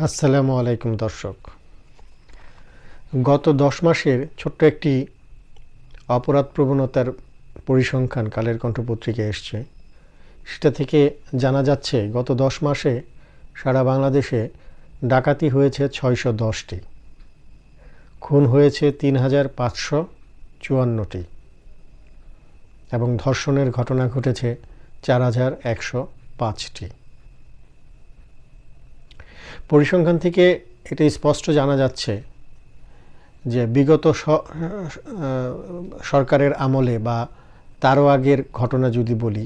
আসসালামু আলাইকুম দর্শক। গত 10 মাসের ছোট্ট একটি অপরাধ প্রবণতার পরিসংখ্যান কালের কণ্ঠ পত্রিকায় এসছে। সেটা থেকে জানা যাচ্ছে গত 10 মাসে সারা বাংলাদেশে ডাকাতি হয়েছে 610টি, খুন হয়েছে 3554টি এবং ধর্ষণের ঘটনা ঘটেছে 4105টি। পরিসংখ্যান থেকে এটা স্পষ্ট জানা যাচ্ছে যে বিগত সরকারের আমলে বা তারও আগের ঘটনা যদি বলি,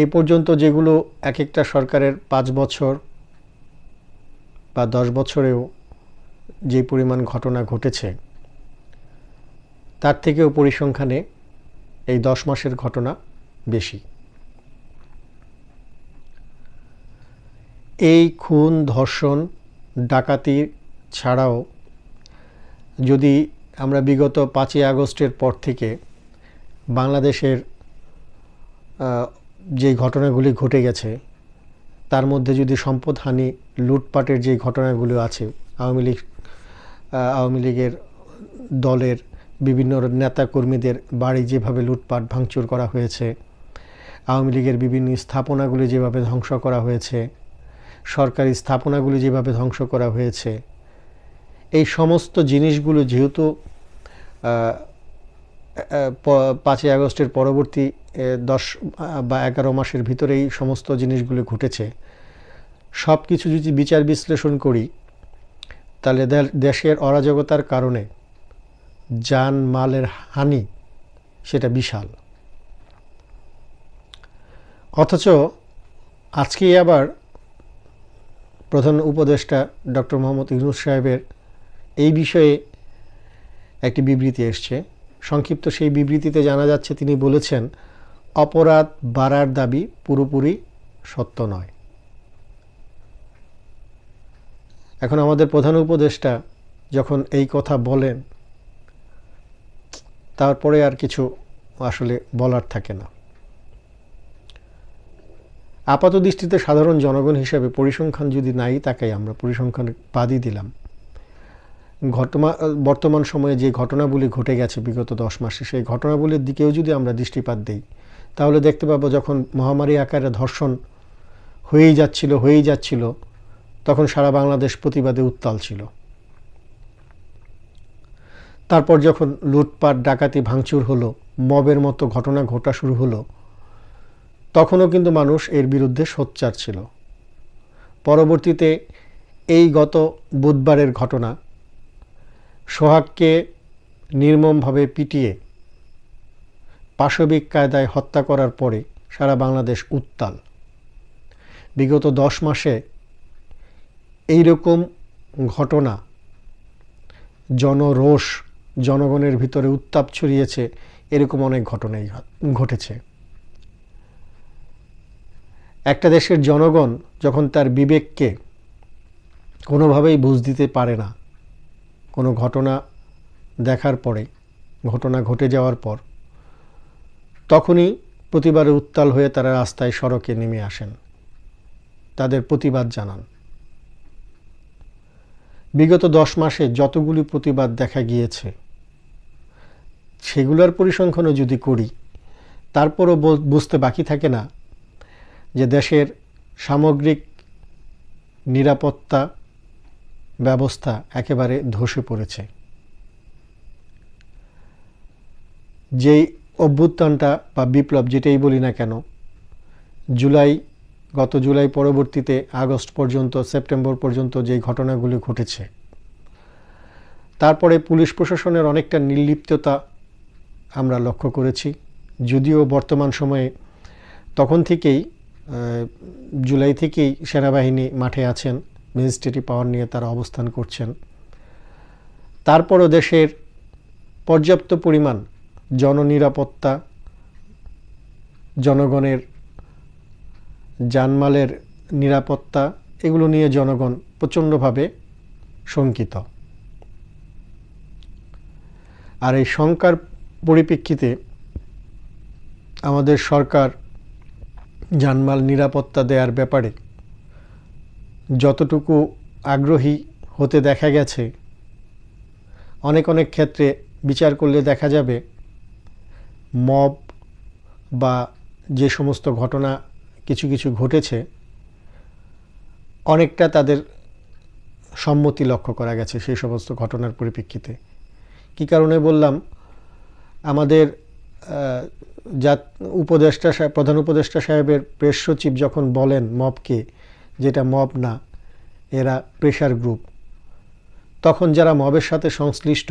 এ পর্যন্ত যেগুলো এক একটা সরকারের 5 বছর বা 10 বছরেও যে পরিমাণ ঘটনা ঘটেছে, তার থেকেও পরিসংখ্যানে এই 10 মাসের ঘটনা বেশি। এই খুন, ধর্ষণ, ডাকাতি ছাড়াও যদি আমরা বিগত 5ই আগস্টের পর থেকে বাংলাদেশের যে ঘটনাগুলি ঘটে গেছে, তার মধ্যে যদি সম্পদহানি, লুটপাটের যে ঘটনাগুলো আছে, আওয়ামী লীগের দলের বিভিন্ন নেতাকর্মীদের বাড়ি যেভাবে লুটপাট ভাঙচুর করা হয়েছে, আওয়ামী লীগের বিভিন্ন স্থাপনাগুলি যেভাবে ধ্বংস করা হয়েছে, সরকারি স্থাপনাগুলি যেভাবে ধ্বংস করা হয়েছে, এই সমস্ত জিনিসগুলো যেহেতু 5ই আগস্টের পরবর্তী 10 বা 11 মাসের ভিতরে এই সমস্ত জিনিসগুলো ঘটেছে, সব কিছু যদি বিচার বিশ্লেষণ করি, তাহলে দেশের অরাজকতার কারণে জান মালের হানি সেটা বিশাল। অথচ আজকেই আবার প্রধান উপদেষ্টা ডক্টর মোহাম্মদ ইউনূস সাহেবের এই বিষয়ে একটি বিবৃতি এসছে। সংক্ষিপ্ত সেই বিবৃতিতে জানা যাচ্ছে, তিনি বলেছেন অপরাধ বাড়ার দাবি পুরোপুরি সত্য নয়। এখন আমাদের প্রধান উপদেষ্টা যখন এই কথা বলেন, তারপরে আর কিছু আসলে বলার থাকে না। আপাত দৃষ্টিতে সাধারণ জনগণ হিসেবে পরিসংখ্যান যদি নাই তাকাই, আমরা পরিসংখ্যান বাদই দিলাম, বর্তমান সময়ে যে ঘটনাগুলি ঘটে গেছে বিগত 10 মাসে, সেই ঘটনাগুলির দিকেও যদি আমরা দৃষ্টিপাত দিই, তাহলে দেখতে পাবো যখন মহামারী আকারে ধর্ষণ হয়েই যাচ্ছিল, তখন সারা বাংলাদেশ প্রতিবাদে উত্তাল ছিল। তারপর যখন লুটপাট, ডাকাতি, ভাঙচুর হলো, মবের মতো ঘটনা ঘটা শুরু হলো, তখনও কিন্তু মানুষ এর বিরুদ্ধে সোচ্চার ছিল। পরবর্তীতে এই গত বুধবারের ঘটনা, সোহাগকে নির্মমভাবে পিটিয়ে পাশবিক কায়দায় হত্যা করার পরে সারা বাংলাদেশ উত্তাল। বিগত 10 মাসে এইরকম ঘটনা, জনরোষ, জনগণের ভিতরে উত্তাপ ছড়িয়েছে, এরকম অনেক ঘটনাই ঘটেছে। একটা দেশের জনগণ যখন তার বিবেককে কোনোভাবেই বুঝ দিতে পারে না, কোনো ঘটনা দেখার পরে, ঘটনা ঘটে যাওয়ার পর, তখনই প্রতিবারে উত্তাল হয়ে তারা রাস্তায়, সড়কে নেমে আসেন, তাদের প্রতিবাদ জানান। বিগত 10 মাসে যতগুলি প্রতিবাদ দেখা গিয়েছে, সেগুলোর পরিসংখ্যানও যদি করি, তারপরও বুঝতে বাকি থাকে না যে দেশের সামগ্রিক নিরাপত্তা ব্যবস্থা একেবারে ধসে পড়েছে। যেই অভ্যুত্থানটা বা বিপ্লব যেটাই বলি না কেন, গত জুলাই পরবর্তীতে আগস্ট পর্যন্ত, সেপ্টেম্বর পর্যন্ত যেই ঘটনাগুলি ঘটেছে, তারপরে পুলিশ প্রশাসনের অনেকটা নির্লিপ্ততা আমরা লক্ষ্য করেছি। যদিও বর্তমান সময়ে তখন থেকেই, জুলাই থেকেই সেনাবাহিনী মাঠে আছেন, ম্যাজিস্ট্রেটি পাওয়ার নিয়ে তারা অবস্থান করছেন। তারপরও দেশের পর্যাপ্ত পরিমাণ জননিরাপত্তা, জনগণের জানমালের নিরাপত্তা, এগুলো নিয়ে জনগণ প্রচণ্ডভাবে শঙ্কিত। আর এই শঙ্কার পরিপ্রেক্ষিতে আমাদের সরকার জানমাল নিরাপত্তা দেওয়ার ব্যাপারে যতটুকু আগ্রহী হতে দেখা গেছে, অনেক অনেক ক্ষেত্রে বিচার করলে দেখা যাবে মব বা যে সমস্ত ঘটনা কিছু কিছু ঘটেছে, অনেকটা তাদের সম্মতি লক্ষ্য করা গেছে সেই সমস্ত ঘটনার পরিপ্রেক্ষিতে। কী কারণে বললাম, আমাদের প্রধান উপদেষ্টা সাহেবের প্রেস সচিব যখন বলেন মবকে, যেটা মব না, এরা প্রেশার গ্রুপ, তখন যারা মবের সাথে সংশ্লিষ্ট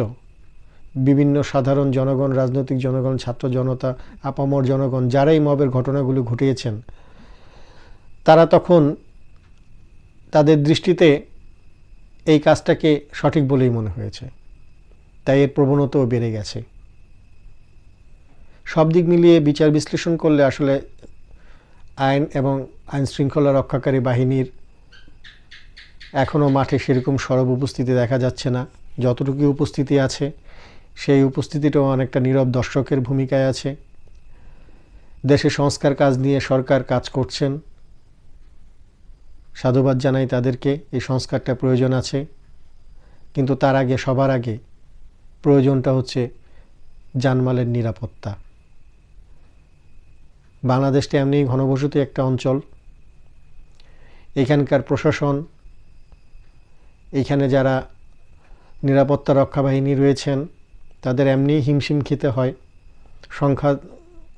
বিভিন্ন সাধারণ জনগণ, রাজনৈতিক জনগণ, ছাত্র জনতা, আপামর জনগণ, যারাই মবের ঘটনাগুলো ঘটিয়েছেন, তারা তখন তাদের দৃষ্টিতে এই কাজটাকে সঠিক বলেই মনে হয়েছে, তাই এর প্রবণতাও বেড়ে গেছে। সব দিক মিলিয়ে বিচার বিশ্লেষণ করলে আসলে আইন এবং আইন শৃঙ্খলা রক্ষাকারী বাহিনীর এখনও মাঠে সেরকম সরব উপস্থিতি দেখা যাচ্ছে না। যতটুকু উপস্থিতি আছে সেই উপস্থিতিটাও অনেকটা নীরব দর্শকের ভূমিকায় আছে। দেশে সংস্কার কাজ নিয়ে সরকার কাজ করছেন, সাধুবাদ জানাই তাদেরকে, এই সংস্কারটা প্রয়োজন আছে, কিন্তু তার আগে, সবার আগে প্রয়োজনটা হচ্ছে জানমালের নিরাপত্তা। বাংলাদেশটা এমনি ঘনবসতি একটা অঞ্চল, এখানকার প্রশাসন, এইখানে যারা নিরাপত্তা রক্ষা বাহিনী রয়েছেন, তাদের এমনি হিমশিম খেতে হয়। সংখ্যা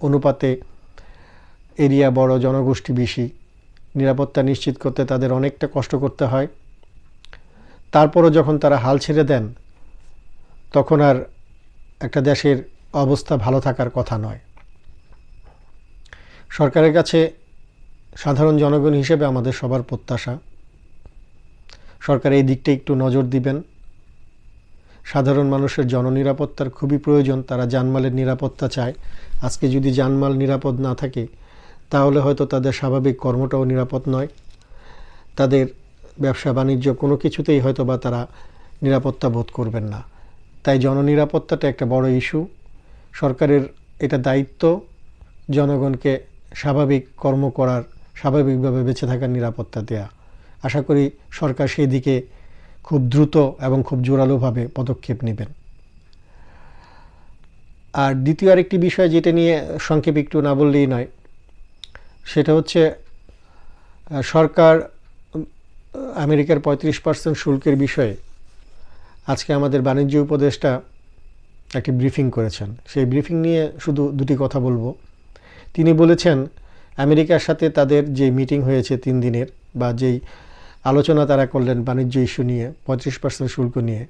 অনুপাতে এরিয়া বড়, জনগোষ্ঠী বেশি, নিরাপত্তা নিশ্চিত করতে তাদের অনেকটা কষ্ট করতে হয়। তারপরও যখন তারা হাল ছেড়ে দেন, তখন আর একটা দেশের অবস্থা ভালো থাকার কথা নয়। সরকারের কাছে সাধারণ জনগণ হিসেবে আমাদের সবার প্রত্যাশা, সরকার এই দিকটা একটু নজর দিবেন। সাধারণ মানুষের জননিরাপত্তার খুবই প্রয়োজন, তারা জানমালের নিরাপত্তা চায়। আজকে যদি জানমাল নিরাপদ না থাকে, তাহলে হয়তো তাদের স্বাভাবিক কর্মটাও নিরাপদ নয়, তাদের ব্যবসা বাণিজ্য কোনো কিছুতেই হয়তো বা তারা নিরাপত্তা বোধ করবেন না। তাই জননিরাপত্তাটা একটা বড় ইস্যু। সরকারের এটা দায়িত্ব জনগণকে স্বাভাবিক কর্ম করার, স্বাভাবিকভাবে বেঁচে থাকার নিরাপত্তা দেয়া। আশা করি সরকার সেই দিকে খুব দ্রুত এবং খুব জোরালোভাবে পদক্ষেপ নেবেন। আর দ্বিতীয় আরেকটি বিষয় যেটা নিয়ে সংক্ষেপে একটু না বললেই নয়, সেটা হচ্ছে সরকার আমেরিকার 35% শুল্কের বিষয়ে আজকে আমাদের বাণিজ্য উপদেষ্টা একটি ব্রিফিং করেছেন। সেই ব্রিফিং নিয়ে শুধু দুটি কথা বলবো। তিনি বলেছেন, আমেরিকার সাথে তাদের যে মিটিং হয়েছে 3 দিনের, বা যেই আলোচনা তারা করলেন বাণিজ্য ইস্যু নিয়ে, 35% শুল্ক নিয়ে,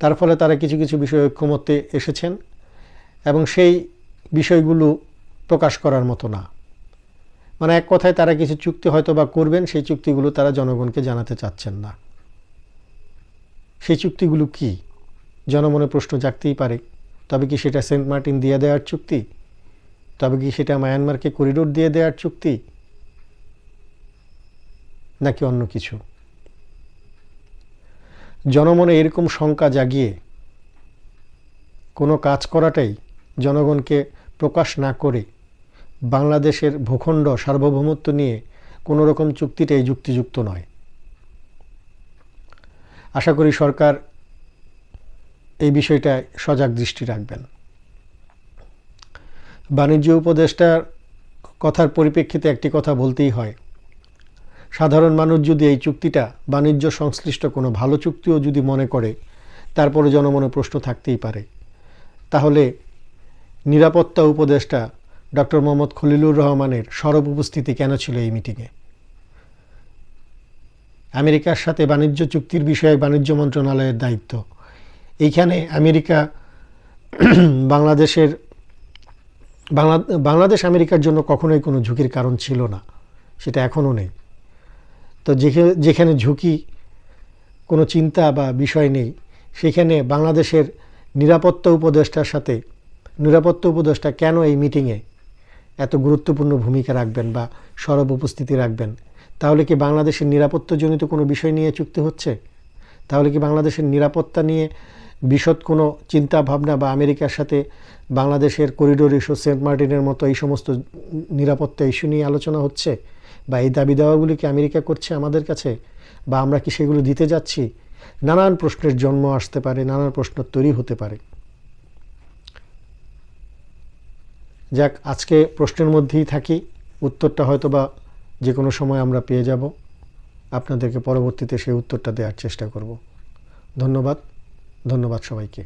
তার ফলে তারা কিছু কিছু বিষয়ে ঐক্যমত্যে এসেছেন এবং সেই বিষয়গুলো প্রকাশ করার মতো না। মানে এক কথায় তারা কিছু চুক্তি হয়তো বা করবেন, সেই চুক্তিগুলো তারা জনগণকে জানাতে চাচ্ছেন না। সেই চুক্তিগুলো কি? জনমনে প্রশ্ন জাগতেই পারে। তবে কি সেটা সেন্ট মার্টিন দিয়ে দেওয়ার চুক্তি? তবে কি সেটা মায়ানমারকে করিডোর দিয়ে দেওয়ার চুক্তি, নাকি অন্য কিছু? জনমনে এরকম শঙ্কা জাগিয়ে কোনো কাজ করাটাই জনগণকে প্রকাশ না করে বাংলাদেশের ভূখণ্ড সার্বভৌমত্ব নিয়ে কোনো রকম চুক্তিটাই যুক্তিযুক্ত নয়। আশা করি সরকার এই বিষয়টায় সজাগ দৃষ্টি রাখবেন। বাণিজ্য উপদেষ্টার কথার পরিপ্রেক্ষিতে একটি কথা বলতেই হয়, সাধারণ মানুষ যদি এই চুক্তিটা বাণিজ্য সংশ্লিষ্ট কোনো ভালো চুক্তিও যদি মনে করে, তারপরে জনমনে প্রশ্ন থাকতেই পারে, তাহলে নিরাপত্তা উপদেষ্টা ডক্টর মোহাম্মদ খলিলুর রহমানের সরব উপস্থিতি কেন ছিল এই মিটিংয়ে? আমেরিকার সাথে বাণিজ্য চুক্তির বিষয়ে বাণিজ্য মন্ত্রণালয়ের দায়িত্ব। এইখানে আমেরিকা বাংলাদেশ আমেরিকার জন্য কখনোই কোনো ঝুঁকির কারণ ছিল না, সেটা এখনও নেই। তো যেখানে ঝুঁকি কোনো চিন্তা বা বিষয় নেই, সেখানে বাংলাদেশের নিরাপত্তা উপদেষ্টা কেন এই মিটিংয়ে এত গুরুত্বপূর্ণ ভূমিকা রাখবেন বা সরব উপস্থিতি রাখবেন? তাহলে কি বাংলাদেশের নিরাপত্তাজনিত কোনো বিষয় নিয়ে চুক্তি হচ্ছে? তাহলে কি বাংলাদেশের নিরাপত্তা নিয়ে বিশদ কোনো চিন্তা ভাবনা বা আমেরিকার সাথে বাংলাদেশের করিডোর ইস্যু, সেন্ট মার্টিনের মতো এই সমস্ত নিরাপত্তা ইস্যু নিয়ে আলোচনা হচ্ছে? বা এই দাবি দাওয়াগুলি কি আমেরিকা করছে আমাদের কাছে, বা আমরা কি সেগুলো দিতে যাচ্ছি? নানান প্রশ্নের জন্ম আসতে পারে, নানান প্রশ্ন তৈরি হতে পারে। যাক, আজকে প্রশ্নের মধ্যেই থাকি, উত্তরটা হয়তো বা যে কোনো সময় আমরা পেয়ে যাব। আপনাদেরকে পরবর্তীতে সেই উত্তরটা দেওয়ার চেষ্টা করব। ধন্যবাদ, ধন্যবাদ সবাইকে।